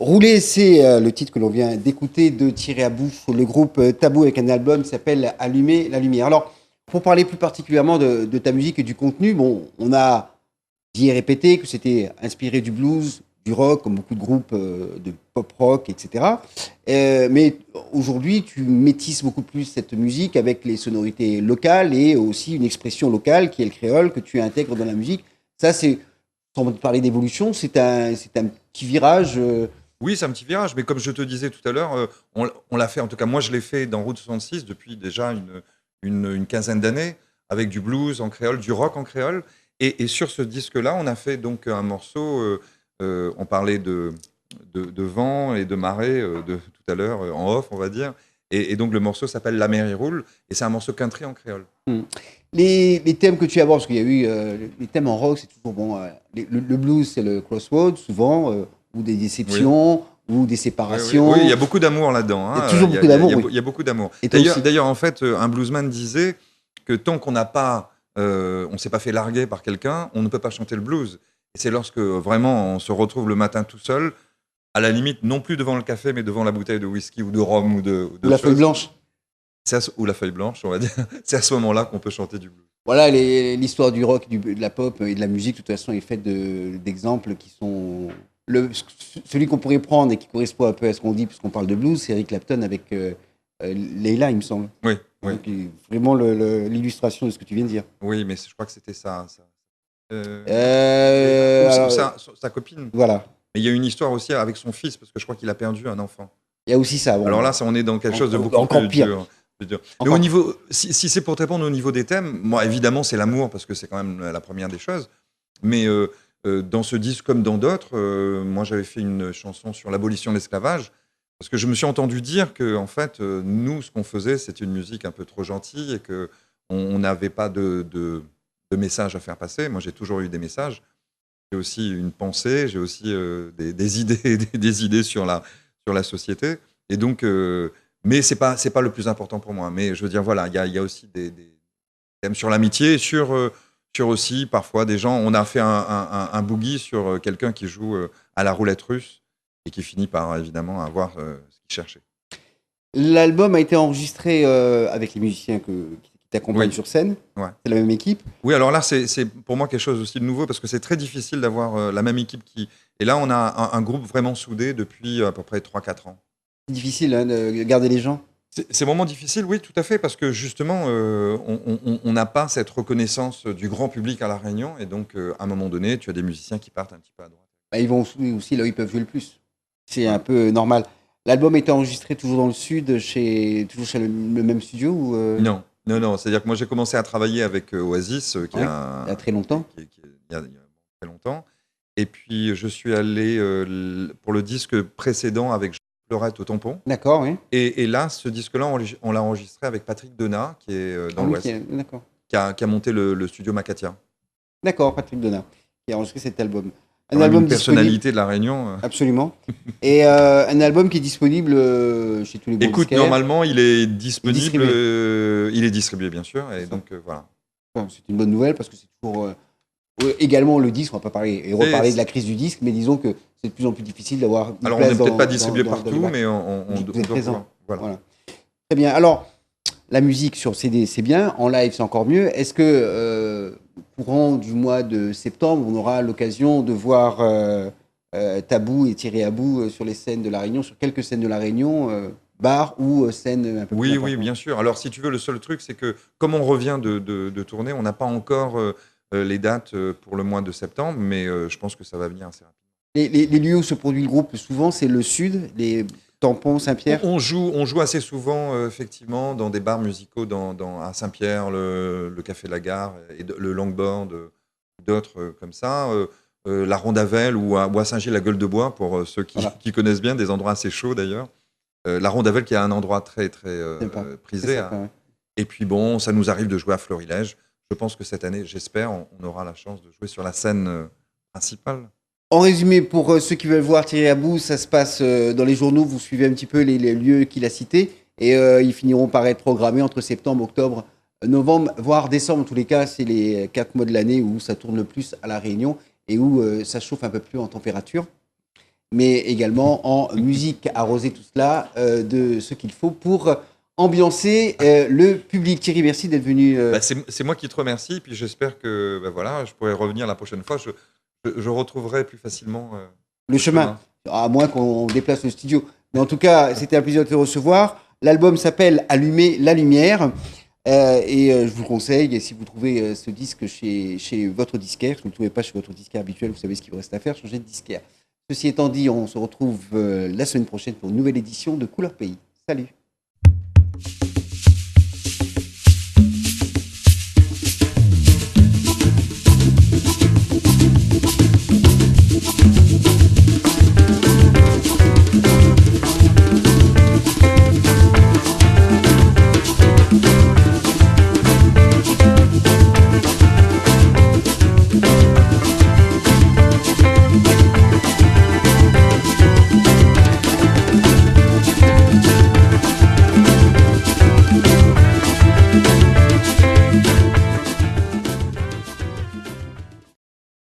Rouler, c'est le titre que l'on vient d'écouter de Thierry Abou, le groupe Tabou avec un album qui s'appelle Allumer la lumière. Alors, pour parler plus particulièrement de ta musique et du contenu, bon, on a dit et répété que c'était inspiré du blues, du rock, comme beaucoup de groupes de pop rock, etc. Mais aujourd'hui, tu métisses beaucoup plus cette musique avec les sonorités locales et aussi une expression locale qui est le créole que tu intègres dans la musique. Ça, c'est, sans parler d'évolution, c'est un petit virage. Oui, c'est un petit virage, mais comme je te disais tout à l'heure, on l'a fait, en tout cas moi je l'ai fait dans Route 66 depuis déjà une quinzaine d'années, avec du blues en créole, du rock en créole. Et sur ce disque-là, on a fait donc un morceau, on parlait de vent et de marée de, tout à l'heure, en off, on va dire. Et donc le morceau s'appelle La mer y roule, et c'est un morceau country en créole. Hmm. Les thèmes que tu abordes, parce qu'il y a eu les thèmes en rock, c'est toujours bon. Le blues, c'est le crossroads, souvent, ou des Oui. déceptions, ou des Oui, séparations. oui, il y a beaucoup d'amour là-dedans. Il y a Hein. toujours beaucoup d'amour, oui. Il y a beaucoup d'amour. Et toi aussi. D'ailleurs, en fait, un bluesman disait que tant qu'on n'a pas, on s'est pas fait larguer par quelqu'un, on ne peut pas chanter le blues. Et c'est lorsque vraiment on se retrouve le matin tout seul, à la limite, non plus devant le café, mais devant la bouteille de whisky ou de rhum ou Ou de la feuille choses. blanche. Ou la feuille blanche, on va dire. C'est à ce moment-là qu'on peut chanter du blues. Voilà, l'histoire du rock, de la pop et de la musique, de toute façon, est faite d'exemples qui sont. Celui qu'on pourrait prendre et qui correspond un peu à ce qu'on dit, puisqu'on parle de blues, c'est Eric Clapton avec Leila, il me semble. Oui, oui. Donc, vraiment l'illustration de ce que tu viens de dire. Oui, mais je crois que c'était ça. Ou Alors, sa copine. voilà. Mais il y a une histoire aussi avec son fils, parce que je crois qu'il a perdu un enfant. Il y a aussi ça. Bon, Alors là, on est dans quelque chose de beaucoup encore plus pire. dur. Plus dur. Mais Encore au niveau, si c'est pour te répondre au niveau des thèmes, moi, évidemment, c'est l'amour, parce que c'est quand même la première des choses. Mais dans ce disque, comme dans d'autres, moi, j'avais fait une chanson sur l'abolition de l'esclavage, parce que je me suis entendu dire que, en fait, nous, ce qu'on faisait, c'était une musique un peu trop gentille et qu'on n'avait pas de message à faire passer. Moi, j'ai toujours eu des messages. J'ai aussi une pensée, j'ai aussi des idées, des idées sur la société. Et donc, mais c'est pas le plus important pour moi. Mais je veux dire, voilà, il y a aussi des thèmes sur l'amitié, sur aussi parfois des gens. On a fait un boogie sur quelqu'un qui joue à la roulette russe et qui finit par évidemment avoir ce qu'il cherchait. L'album a été enregistré avec les musiciens qui t'accompagnent Oui. sur scène. Ouais. C'est la même équipe. Oui, alors là, c'est pour moi quelque chose aussi de nouveau parce que c'est très difficile d'avoir la même équipe qui. Et là, on a un groupe vraiment soudé depuis à peu près 3-4 ans. C'est difficile hein, de garder les gens. C'est vraiment difficile, oui, tout à fait, parce que justement, on n'a pas cette reconnaissance du grand public à La Réunion, et donc, à un moment donné, tu as des musiciens qui partent un petit peu à droite. Bah, ils vont aussi là où ils peuvent jouer le plus. C'est un peu normal. L'album a été enregistré toujours dans le sud, toujours chez le même studio ou Non, non, non, c'est-à-dire que moi, j'ai commencé à travailler avec Oasis, il y a très longtemps. il y a très longtemps, et puis je suis allé pour le disque précédent avec Fleurette au tampon. D'accord, oui. Et là, ce disque-là, on l'a enregistré avec Patrick Donat, qui est dans l'Ouest, D'accord. qui a monté le studio Macatia. D'accord, Patrick Donat, qui a enregistré cet album. Quand même une personnalité de La Réunion. Absolument. Et un album qui est disponible chez tous les bons Écoute, disquaires. normalement, il est disponible. Distribué. Il est distribué, bien sûr. Et donc, voilà. Bon, c'est une bonne nouvelle parce que c'est toujours. Également, le disque, on va pas parler et reparler de la crise du disque, mais disons que c'est de plus en plus difficile d'avoir. Alors, on n'est peut-être pas distribué partout, mais on doit présent. Voilà. Très bien. Alors, la musique sur CD, c'est bien. En live, c'est encore mieux. Est-ce que, courant du mois de septembre, on aura l'occasion de voir Tabou et Thierry Abou sur les scènes de La Réunion, sur quelques scènes de La Réunion, bar ou scènes un peu plus Oui, importantes? bien sûr. Alors, si tu veux, le seul truc, c'est que comme on revient de tourner, on n'a pas encore les dates pour le mois de septembre, mais je pense que ça va venir assez rapidement. Les lieux où se produit le groupe, souvent, c'est le sud, les Tampons, Saint-Pierre. On joue assez souvent, effectivement, dans des bars musicaux à Saint-Pierre, le Café de la Gare, et le Longboard, d'autres comme ça. La Rondavel ou à Saint-Gilles, la Gueule de Bois, pour ceux qui connaissent bien, des endroits assez chauds d'ailleurs. La Rondavel qui est un endroit très, très prisé. Sympa, ouais. Et puis bon, ça nous arrive de jouer à Florilège. Je pense que cette année, j'espère, on aura la chance de jouer sur la scène principale. En résumé, pour ceux qui veulent voir Thierry Abou, ça se passe dans les journaux, vous suivez un petit peu les lieux qu'il a cités, et ils finiront par être programmés entre septembre, octobre, novembre, voire décembre. En tous les cas, c'est les 4 mois de l'année où ça tourne le plus à La Réunion et où ça chauffe un peu plus en température. mais également en musique, arroser tout cela de ce qu'il faut pour ambiancer le public. Thierry, merci d'être venu. C'est moi qui te remercie, puis j'espère que voilà, je pourrai revenir la prochaine fois. Je retrouverai plus facilement le chemin, à moins qu'on déplace le studio. Mais en tout cas, c'était un plaisir de te recevoir. L'album s'appelle Allumer la lumière. Je vous le conseille, et si vous trouvez ce disque chez votre disquaire, si vous ne le trouvez pas chez votre disquaire habituel, vous savez ce qu'il vous reste à faire, changer de disquaire. Ceci étant dit, on se retrouve la semaine prochaine pour une nouvelle édition de Couleur Pays. Salut!